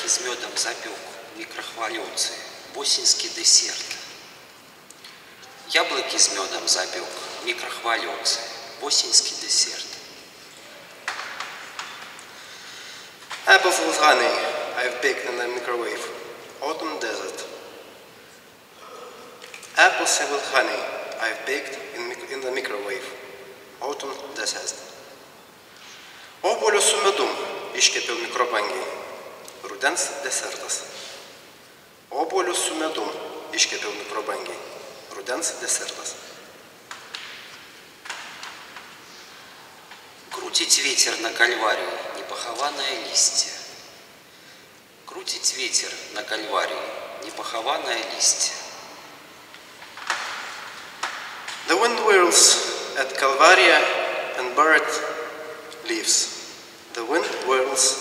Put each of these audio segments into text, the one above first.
Яблоки с медом запек в микрохвильовце. Осенский десерт. Яблоки с медом запек в микрохвильовце. Осенский десерт. Apples with honey I've baked in the microwave. Autumn desert. Apples with honey I've baked in the microwave. Autumn desert. Obuolius su medum iškepiau mikrobangėje. Rudens desertas. Obuolius su medum iškepiau mikrobangėje. Rudens desertas. Крутит ветер на кальварии непохованное листья. Крутит ветер на кальварии непохованное листья. The wind whirls at Calvaria and buried leaves. The wind whirls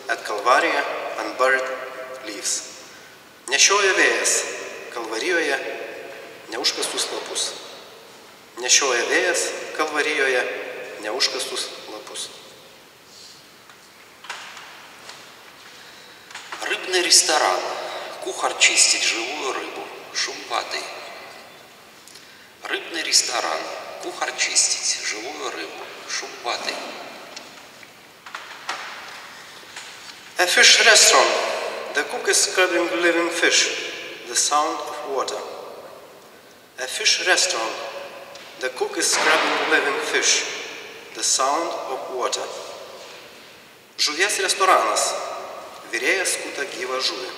at Calvaria and buried leaves. Nešioja vėjas Kalvarijoje neužkastus lapus. Nešioja vėjas Kalvarijoje neužkastus lapus. Рыбный ресторан. Кухар чистит живую рыбу. Шум воды. Рыбный ресторан. Кухар чистит живую рыбу. Шум воды. A fish restaurant. The cook is scrubbing living fish. The sound of water. A fish restaurant. The cook is scrubbing living fish. The sound of water. Žuvies restoranas. Virėjas skuta gyvą žuvį.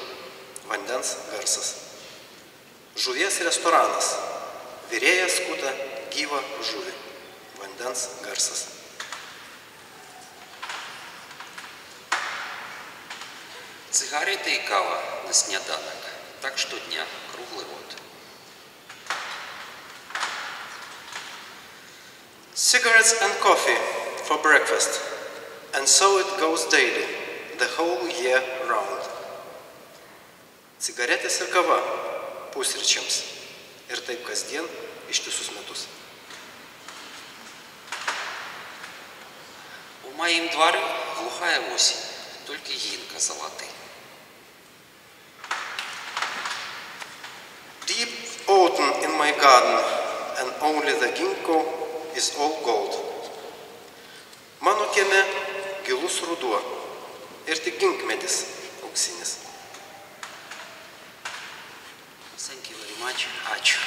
Vandens garsas. Žuvies restoranas. Virėjas skuta gyvą žuvį. Vandens garsas. Цигареты и кава на сняданок. Так что дня круглый год. Cigarettes and coffee for breakfast. And so it goes daily, the whole year round. Cigaretės ir kava pusryčiams. Ir taip kasdien ištisus metus. В моем дворе глухая осень, только гинка золотый. Deep autumn in my garden, and only the ginkgo is all gold. Mano kieme gilus ruduo ir tik ginkmedis auksinis. Thank you very much. Ačiū.